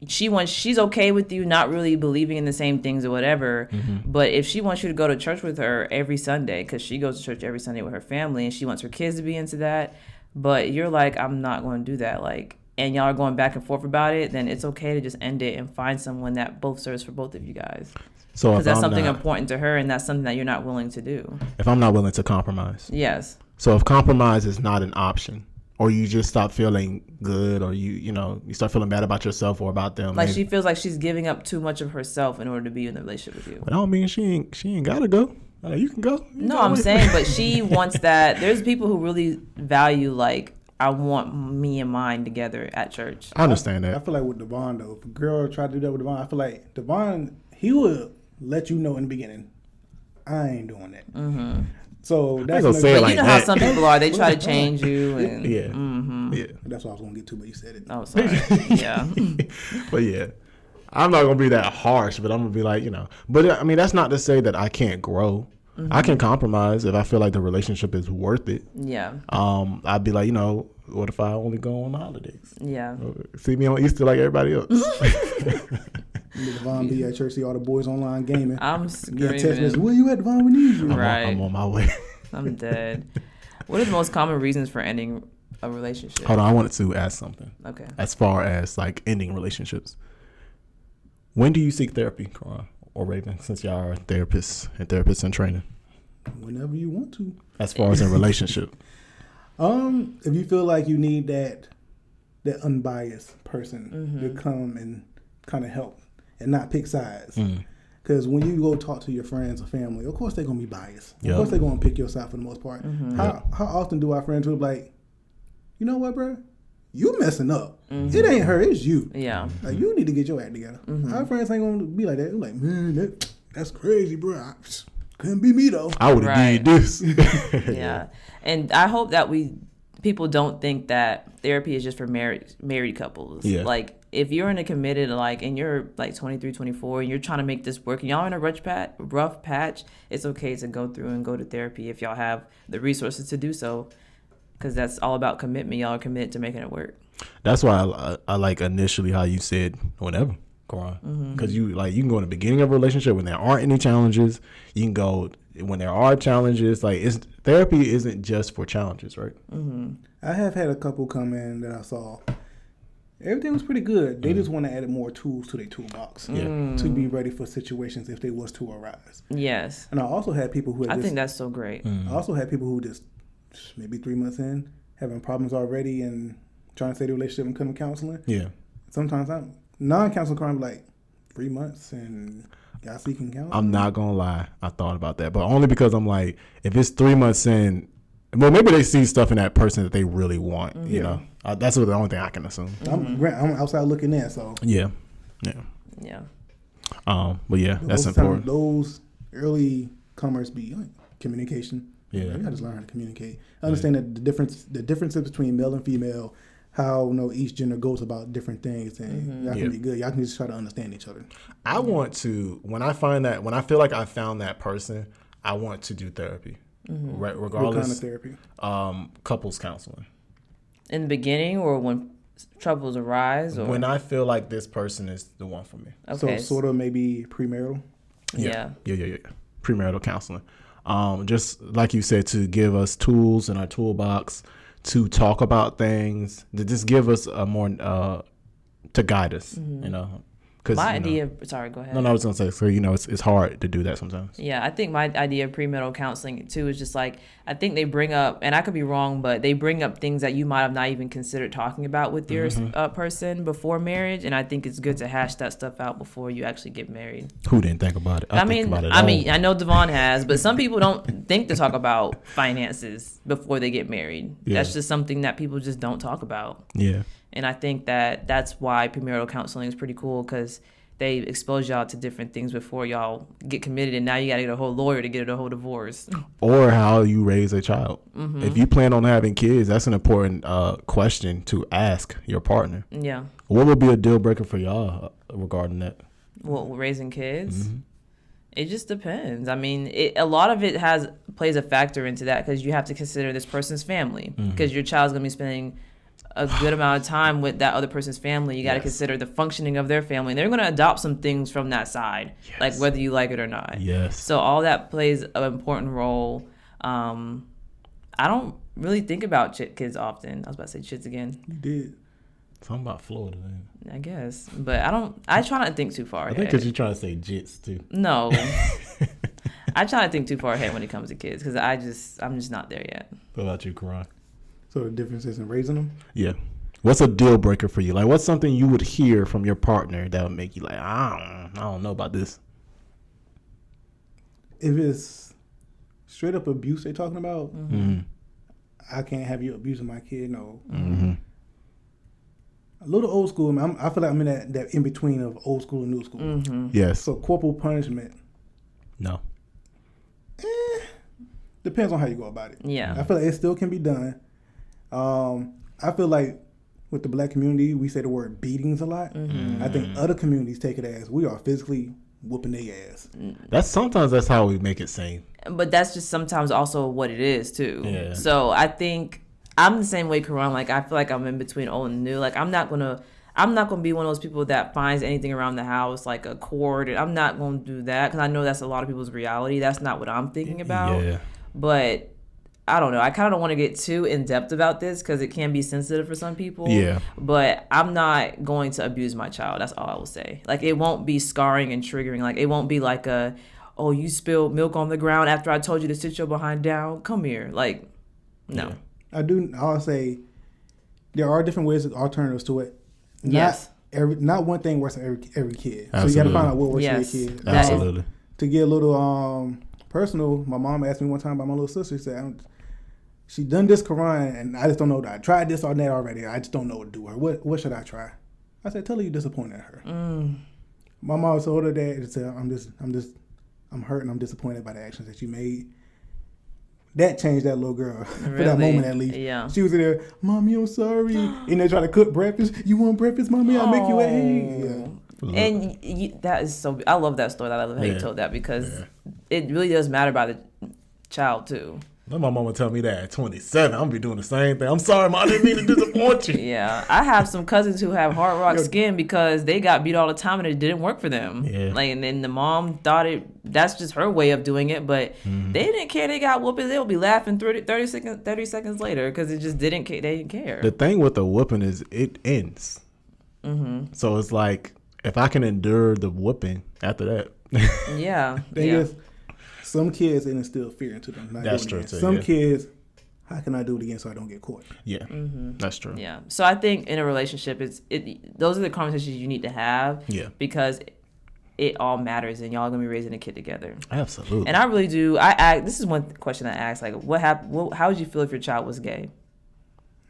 she's okay with you not really believing in the same things or whatever, but if she wants you to go to church with her every Sunday, because she goes to church every Sunday with her family and she wants her kids to be into that, but you're like, I'm not going to do that, like, and y'all are going back and forth about it, then it's okay to just end it and find someone that both serves for both of you guys. So because that's something important to her, and that's something that you're not willing to do. If I'm not willing to compromise. Yes. So if compromise is not an option, or you just stop feeling good, or you start feeling bad about yourself or about them. Like she feels like she's giving up too much of herself in order to be in the relationship with you. But I don't mean she ain't gotta go. You can go. No, I'm saying, but she wants that. There's people who really value, like, I want me and mine together at church. I understand that. I feel like with Devon, though, if a girl tried to do that with Devon, I feel like Devon, he would let you know in the beginning, I ain't doing that. Mm-hmm. So that's but you know how some people are. They try to change you. And, yeah. Mm-hmm. Yeah. That's what I was going to get to, but you said it. Oh, sorry. Yeah. But yeah, I'm not going to be that harsh, but I'm going to be like, But I mean, that's not to say that I can't grow. I can compromise if I feel like the relationship is worth it. Yeah. I'd be like, what if I only go on holidays? Yeah. See me on Easter like everybody else. Devon be at church, see all the boys online gaming. I'm Get a text message, screaming. where you at, Devon? We need you. Right. I'm on my way. I'm dead. What are the most common reasons for ending a relationship? Hold on, I wanted to ask something. Okay. As far as like ending relationships, when do you seek therapy, Karan or Raven, since y'all are therapists in training? Whenever you want to. As far as in relationship. If you feel like you need that unbiased person to come and kind of help and not pick sides. Because when you go talk to your friends or family, of course they're going to be biased. Of course they're going to pick your side for the most part. How often do our friends who are like, you know what, bro? You messing up. It ain't her, it's you. Yeah. Like, you need to get your act together. Our friends ain't going to be like that. They're like, man, that's crazy, bro. Couldn't be me, though. I would have Right. did this. Yeah. And I hope that people don't think that therapy is just for married couples. Yeah. Like, if you're in a committed, like, and you're like 23, 24, and you're trying to make this work, and y'all in a rough patch, it's okay to go through and go to therapy if y'all have the resources to do so, because that's all about commitment. Y'all are committed to making it work. That's why I like initially how you said whenever, Karan. Because you can go in the beginning of a relationship when there aren't any challenges. You can go when there are challenges. Like, therapy isn't just for challenges, right? I have had a couple come in that I saw. Everything was pretty good. They just want to add more tools to their toolbox to be ready for situations if they was to arise. Yes. And I also had people who I think that's so great. I also had people who just maybe 3 months in having problems already and trying to stay the relationship and come to counseling. Yeah. Sometimes I'm non-counseling crime like 3 months and y'all seeking counseling. I'm not gonna lie, I thought about that, but only because I'm like, if it's 3 months in, well, maybe they see stuff in that person that they really want. You know, that's the only thing I can assume. I'm outside looking in, so Yeah. But yeah, that's most important. Those early comers be like, communication. Yeah. You gotta just learn how to communicate. Understand that the differences between male and female, how each gender goes about different things, and y'all can be good. Y'all can just try to understand each other. I want to when I feel like I found that person, I want to do therapy, regardless. What kind of therapy? Couples counseling. In the beginning, or when troubles arise, or When I feel like this person is the one for me. okay, So sort of maybe premarital. yeah. Premarital counseling. Just like you said, to give us tools in our toolbox to talk about things, to just give us a more to guide us, Cause, My idea. Sorry, go ahead. No, I was gonna say. So it's hard to do that sometimes. Yeah, I think my idea of premarital counseling too is just like, I think they bring up, and I could be wrong, but they bring up things that you might have not even considered talking about with your person before marriage, and I think it's good to hash that stuff out before you actually get married. Who didn't think about it? I mean, I know Devon has, but some people don't think to talk about finances before they get married. Yeah. That's just something that people just don't talk about. Yeah. And I think that that's why premarital counseling is pretty cool, because they expose y'all to different things before y'all get committed, and now you got to get a whole lawyer to get a whole divorce. Or how you raise a child. If you plan on having kids, that's an important question to ask your partner. Yeah. What would be a deal breaker for y'all regarding that? Well, raising kids, it just depends. I mean, a lot of it plays a factor into that, because you have to consider this person's family, because your child's gonna be spending a good amount of time with that other person's family. You got to consider the functioning of their family. They're going to adopt some things from that side, like whether you like it or not. Yes. So all that plays an important role. I don't really think about kids often. I was about to say chits again. You did. Something about Florida, man. I guess, but I try not to think too far ahead. I think because you're trying to say jits too. No. I try not to think too far ahead when it comes to kids, because I'm just not there yet. What about you, Karan? So the difference is in raising them? Yeah. What's a deal breaker for you? Like, what's something you would hear from your partner that would make you like, I don't know about this? If it's straight up abuse they're talking about, I can't have you abusing my kid. No. A little old school. I feel like I'm in that in between of old school and new school. Yes. So corporal punishment. No. Depends on how you go about it. Yeah. I feel like it still can be done. I feel like with the black community, we say the word beatings a lot. I think other communities take it as we are physically whooping their ass. That's how we make it seem. But that's just sometimes also what it is too. Yeah. So I think I'm the same way, Karan. Like, I feel like I'm in between old and new. Like, I'm not gonna be one of those people that finds anything around the house like a cord. I'm not gonna do that, because I know that's a lot of people's reality. That's not what I'm thinking about. Yeah. But I don't know. I kind of don't want to get too in depth about this, because it can be sensitive for some people. Yeah. But I'm not going to abuse my child. That's all I will say. Like, it won't be scarring and triggering. Like, it won't be like oh, you spilled milk on the ground after I told you to sit your behind down. Come here. Like, no. Yeah. I'll say there are different ways, alternatives to it. Not one thing works for every kid. Absolutely. So you got to find out what works for your kid. Absolutely. To get a little personal, my mom asked me one time about my little sister. She said, she done this Quran, and I just don't know. I tried this or that already. I just don't know what to do with her. What should I try? I said, tell her you disappointed her. My mom told her that. And said, I'm hurt and I'm disappointed by the actions that you made. That changed that little girl for that moment, at least. Yeah. She was in there, Mommy, I'm sorry. And they try to cook breakfast. You want breakfast, Mommy? I'll make you egg. Yeah. And that is so. I love that story. I love how you told that, because it really does matter about the child too. Let my mama tell me that at 27, I'm gonna be doing the same thing. I'm sorry, Mom, I didn't mean to disappoint you. Yeah, I have some cousins who have hard rock skin because they got beat all the time and it didn't work for them. Yeah. Like, and then the mom thought that's just her way of doing it, but they didn't care. They got whooping. They'll be laughing 30 seconds later, because it just didn't. They didn't care. The thing with the whooping is it ends. So it's like, if I can endure the whooping after that. Yeah. Thing is, some kids instill fear into them. That's true too. Some kids, how can I do it again so I don't get caught? Yeah, that's true. Yeah. So I think in a relationship, those are the conversations you need to have. Yeah. Because it all matters, and y'all are gonna be raising a kid together. Absolutely. And I really do. This is one question I ask: like, how would you feel if your child was gay?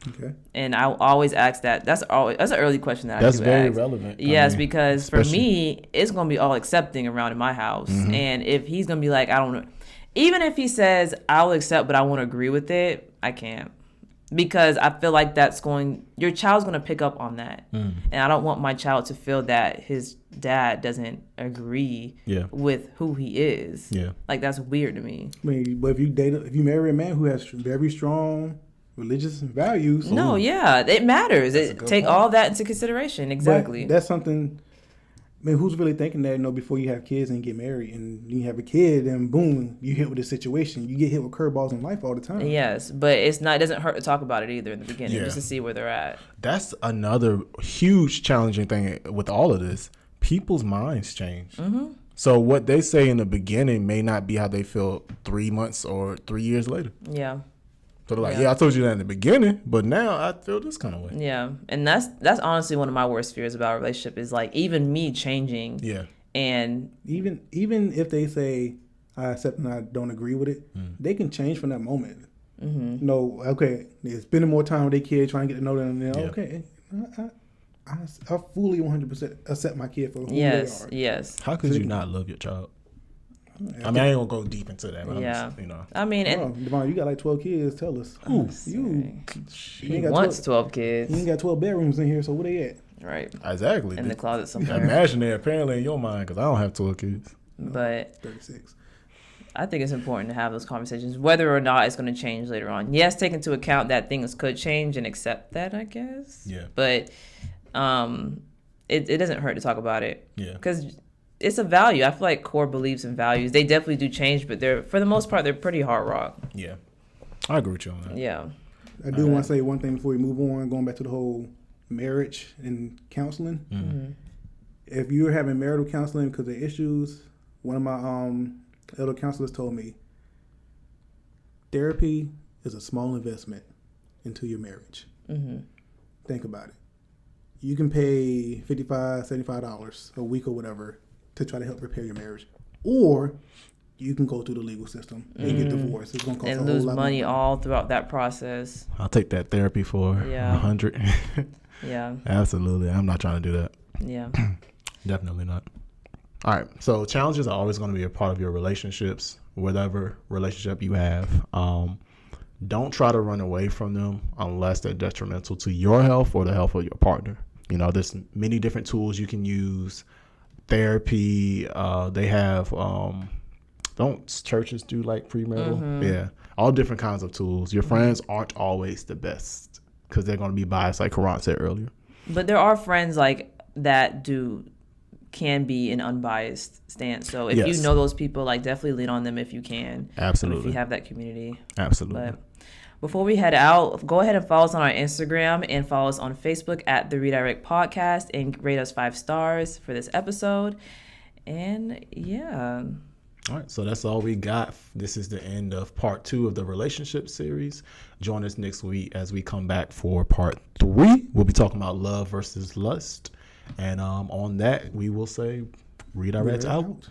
Okay. And I always ask that. That's an early question that that's I do very ask. relevant. Yes, because for me, it's gonna be all accepting around in my house. And if he's gonna be like, I don't know, even if he says I'll accept, but I won't agree with it, I can't, because I feel like your child's gonna pick up on that, and I don't want my child to feel that his dad doesn't agree with who he is. Yeah, like, that's weird to me. I mean, but if you marry a man who has very strong religious values. No, it matters. Take all that into consideration. Exactly. But that's something. I mean, who's really thinking that? Before you have kids and get married, and you have a kid, and boom, you hit with this situation. You get hit with curveballs in life all the time. Yes, but it doesn't hurt to talk about it either in the beginning, just to see where they're at. That's another huge challenging thing with all of this. People's minds change. So what they say in the beginning may not be how they feel 3 months or 3 years later. Yeah. So they're like, I told you that in the beginning, but now I feel this kind of way. Yeah, and that's honestly one of my worst fears about a relationship, is like even me changing. Yeah. And even if they say I accept and I don't agree with it, they can change from that moment. Okay, they're spending more time with their kid trying to get to know them. Okay, I fully 100% accept my kid for who Yes, they are. yes. How could you not love your child? I mean, I ain't gonna go deep into that, but Yeah. I'm just, I mean, Oh, and Devon, you got like 12 kids. Tell us. You he ain't got wants 12 12 You ain't kids. got 12 bedrooms in here, so where they at? Right. Exactly. In the closet somewhere. Imaginary, apparently, in your mind, because I don't have 12 kids. But 36. I think it's important to have those conversations, whether or not it's going to change later on. Yes, take into account that things could change and accept that, I guess. Yeah. But it doesn't hurt to talk about it. Yeah. Because it's a value. I feel like core beliefs and values, they definitely do change, but for the most part, they're pretty hard rock. Yeah. I agree with you on that. Yeah. I do want to say one thing before we move on, going back to the whole marriage and counseling. Mm-hmm. If you're having marital counseling because of issues, one of my elder counselors told me, therapy is a small investment into your marriage. Mm-hmm. Think about it. You can pay $55, $75 a week or whatever to try to help repair your marriage. Or you can go through the legal system and get divorced. It's going to cost a And whole lose lot money more. all throughout that process. I'll take that therapy for Yeah. 100. Yeah. Absolutely. I'm not trying to do that. Yeah. Definitely not. All right. So challenges are always going to be a part of your relationships, whatever relationship you have. Don't try to run away from them unless they're detrimental to your health or the health of your partner. You know, there's many different tools you can use. Therapy. They have. Don't churches do like premarital? Mm-hmm. Yeah. All different kinds of tools. Your friends aren't always the best because they're going to be biased, like Karan said earlier. But there are friends like that can be an unbiased stance. So if you know those people, like definitely lean on them if you can. Absolutely. If you have that community. Absolutely. But before we head out, go ahead and follow us on our Instagram and follow us on Facebook at The Redirect Podcast and rate us 5 stars for this episode. And yeah. All right, so that's all we got. This is the end of part 2 of the relationship series. Join us next week as we come back for part 3. We'll be talking about love versus lust. And on that, we will say redirect out.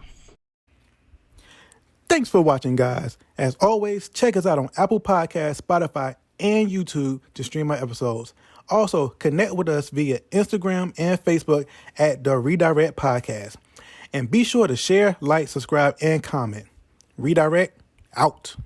Thanks for watching, guys. As always, check us out on Apple Podcasts, Spotify, and YouTube to stream our episodes. Also, connect with us via Instagram and Facebook at The Redirect Podcast. And be sure to share, like, subscribe, and comment. Redirect out.